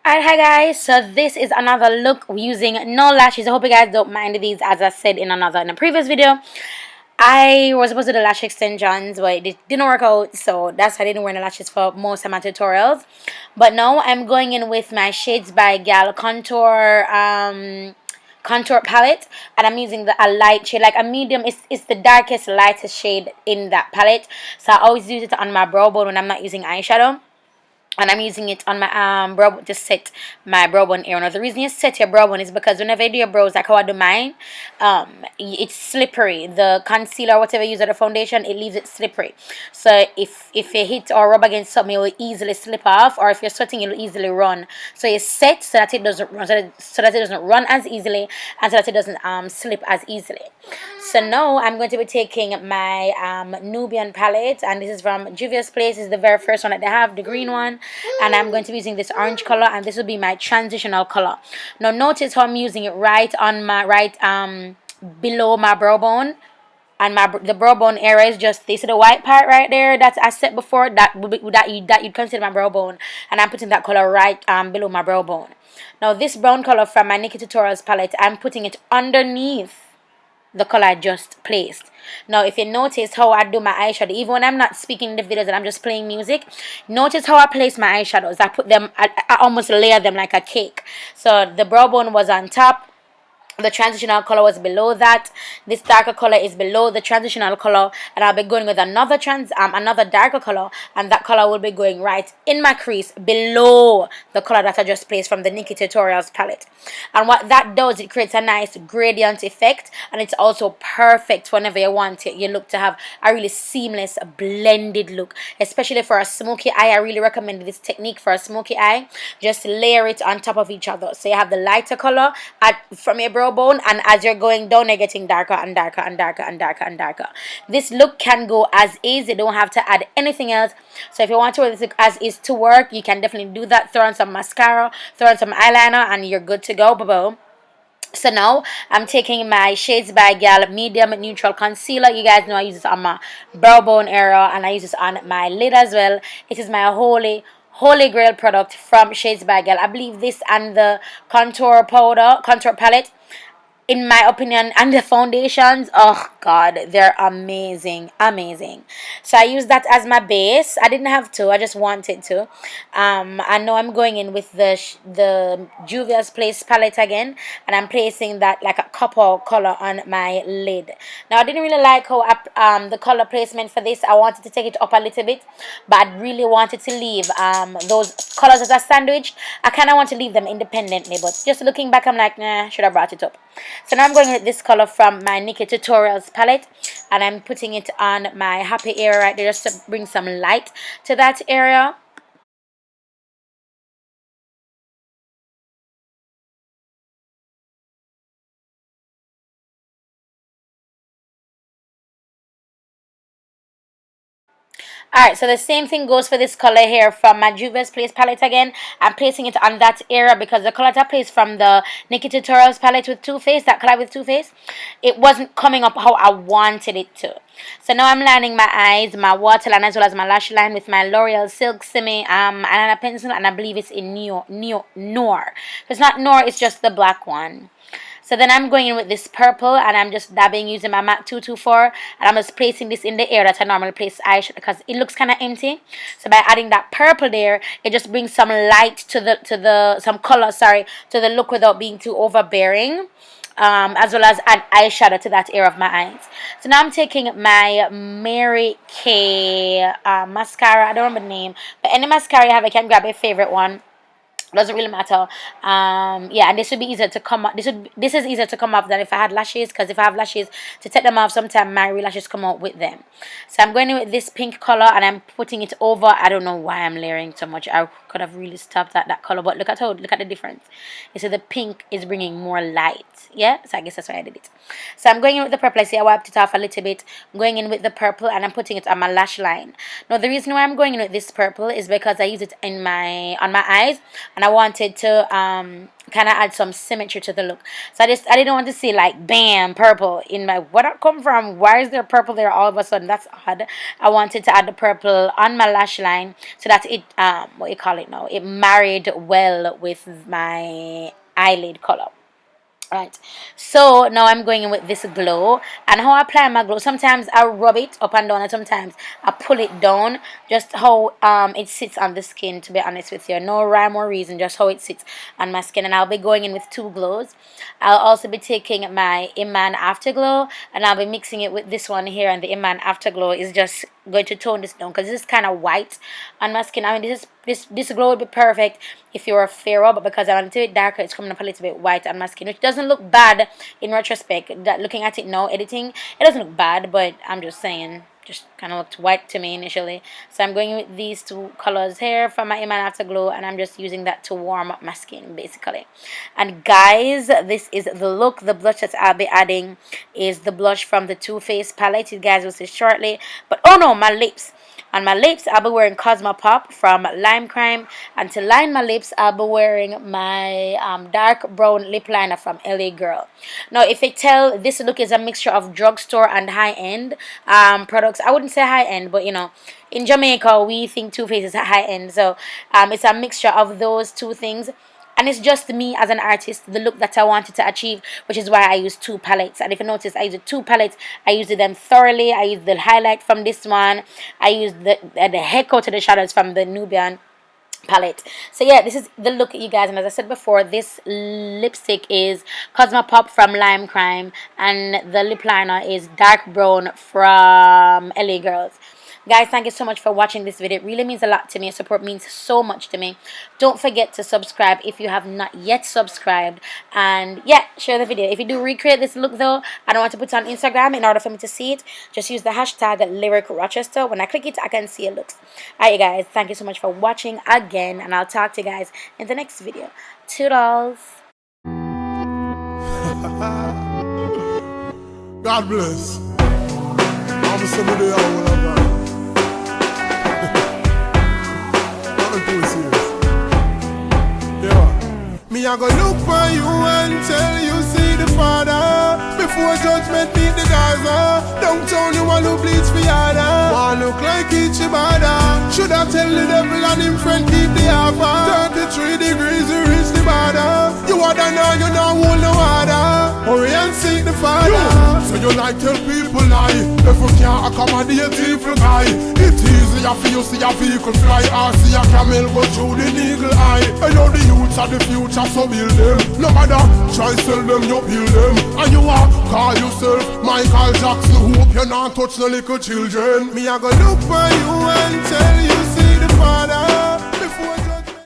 Alright, hi guys. So this is another look using no lashes. I hope you guys don't mind these, as I said in a previous video. I was supposed to do lash extensions, but it didn't work out, so that's why I didn't wear the lashes for most of my tutorials. But now I'm going in with my Shades by Gal contour palette, and I'm using a light shade, like a medium. It's the darkest, lightest shade in that palette. So I always use it on my brow bone when I'm not using eyeshadow. And I'm using it on my brow to set my brow bone area. Now the reason you set your brow bone is because whenever you do your brows, like how I do mine, it's slippery. The concealer or whatever you use or the foundation, it leaves it slippery. So if you hit or rub against something, it will easily slip off, or if you're sweating, it will easily run. So you set so that it doesn't run, so that it doesn't run as easily, and so that it doesn't slip as easily. So now I'm going to be taking my Nubian palette, and this is from Juvia's Place. This is the very first one that they have, the green one. And I'm going to be using this orange color, and this will be my transitional color. Now notice how I'm using it right on my below my brow bone, and the brow bone area is just this. So the white part right there that I said before, that you'd consider my brow bone, and I'm putting that color right below my brow bone. Now this brown color from my Nikki Tutorials palette, I'm putting it underneath the color I just placed. Now if you notice how I do my eyeshadow, even when I'm not speaking in the videos and I'm just playing music, notice how I place my eyeshadows. I put them, I almost layer them like a cake. So the brow bone was on top, the transitional color was below that, this darker color is below the transitional color, and I'll be going with another darker color, and that color will be going right in my crease below the color that I just placed from the Nikki Tutorials palette. And what that does, it creates a nice gradient effect, and it's also perfect whenever you want your look to have a really seamless blended look, especially for a smoky eye. I really recommend this technique for a smoky eye. Just layer it on top of each other, so you have the lighter color from your brow bone, and as you're going down, you're getting darker and darker and darker and darker and darker. This look can go as is. You don't have to add anything else. So if you want to wear this look as is to work, you can definitely do that. Throw on some mascara, throw on some eyeliner, and you're good to go. Boom. So now I'm taking my Shades by Gal medium neutral concealer. You guys know I use this on my brow bone area, and I use this on my lid as well. It is my holy grail product from Shades by Gal. I believe this and the contour palette, in my opinion, and the foundations, oh god, they're amazing. So I use that as my base. I didn't have to, I just wanted to. I know I'm going in with the Juvia's Place palette again, and I'm placing that like a copper color on my lid. Now I didn't really like how the color placement for this. I wanted to take it up a little bit, but I really wanted to leave those colors as a sandwich. I kind of want to leave them independently, but just looking back, I'm like, nah, should have brought it up. So now I'm going with this color from my Nikki Tutorials palette, and I'm putting it on my happy area right there, just to bring some light to that area. Alright, so the same thing goes for this color here from my Juvia's Place palette again. I'm placing it on that area because the color that I placed from the Nikki Tutorials palette with Too Faced, that color with Too Faced, it wasn't coming up how I wanted it to. So now I'm lining my eyes, my waterline, as well as my lash line with my L'Oreal Silk Semi eyeliner pencil, and I believe it's in Noir. If it's not Noir, it's just the black one. So then I'm going in with this purple, and I'm just dabbing using my MAC 224, and I'm just placing this in the area that I normally place eyeshadow because it looks kind of empty. So by adding that purple there, it just brings some light some color, to the look without being too overbearing. As well as add eyeshadow to that area of my eyes. So now I'm taking my Mary Kay mascara. I don't remember the name, but any mascara you have, I can grab your favorite one. Doesn't really matter. Yeah, and this would be easier to come up. This is easier to come off than if I had lashes, because if I have lashes, to take them off, sometimes my real lashes come out with them. So I'm going in with this pink color, and I'm putting it over. I don't know why I'm layering so much. I could have really stopped at that color, but look at the difference. You see the pink is bringing more light. Yeah, so I guess that's why I did it. So I'm going in with the purple. I see I wiped it off a little bit. I'm going in with the purple, and I'm putting it on my lash line. Now the reason why I'm going in with this purple is because I use it on my eyes, and I wanted to kind kind of add some symmetry to the look. So I didn't want to see like bam purple in my, where that come from? Why is there purple there all of a sudden? That's odd. I wanted to add the purple on my lash line so that it what you call it now, it married well with my eyelid color. Right, so now I'm going in with this glow, and how I apply my glow, sometimes I rub it up and down, and sometimes I pull it down, just how it sits on the skin, to be honest with you. No rhyme or reason, just how it sits on my skin. And I'll be going in with two glows. I'll also be taking my Iman Afterglow, and I'll be mixing it with this one here, and the Iman Afterglow is just going to tone this down because this is kind of white on my skin. I mean, this glow would be perfect if you're fairer, but because I'm a little bit darker, it's coming up a little bit white on my skin, which doesn't look bad in retrospect. That, looking at it now, editing, it doesn't look bad, but I'm just saying, just kind of looked white to me initially. So I'm going with these two colors here for my Iman Afterglow, and I'm just using that to warm up my skin basically. And guys, this is the look. The blush that I'll be adding is the blush from the Too Faced palette. You guys will see shortly. But oh no, my lips. On my lips, I'll be wearing Pop from Lime Crime. And to line my lips, I'll be wearing my dark brown lip liner from LA Girl. Now, if you tell, this look is a mixture of drugstore and high-end products. I wouldn't say high-end, but you know, in Jamaica, we think Too Faced is high-end. So it's a mixture of those two things. And it's just me as an artist, the look that I wanted to achieve, which is why I use two palettes. And if you notice, I use two palettes. I used them thoroughly. I used the highlight from this one. I used the heck out of the shadows from the Nubian palette. So yeah, this is the look, you guys. And as I said before, this lipstick is Pop from Lime Crime, and the lip liner is dark brown from LA Girls. Guys, thank you so much for watching this video. It really means a lot to me. Your support means so much to me. Don't forget to subscribe if you have not yet subscribed. And yeah, share the video. If you do recreate this look though, I don't want to put it on Instagram in order for me to see it. Just use the hashtag #LyricRochester. When I click it, I can see it looks. Alright, you guys, thank you so much for watching again. And I'll talk to you guys in the next video. Toodles. God bless. I'm somebody else. Me I go look for you until you see the Father. Before judgment meet the Gaza. Downtown you want to bleach for yada. Want look like each bada. Should I tell the devil and him friend keep the offer. 33 degrees to reach the border. You water now, you know hold no water. Hurry and seek the Father. So you like tell people lie. If you can't accommodate evil guy. It's easier for you see a vehicle fly. Or see a camel go through the eagle eye. I know the youths are the future, so build them. No matter, try sell them, you build them. And you are, call yourself Michael Jackson. Hope you not touch no little children. Me I go look for you and tell you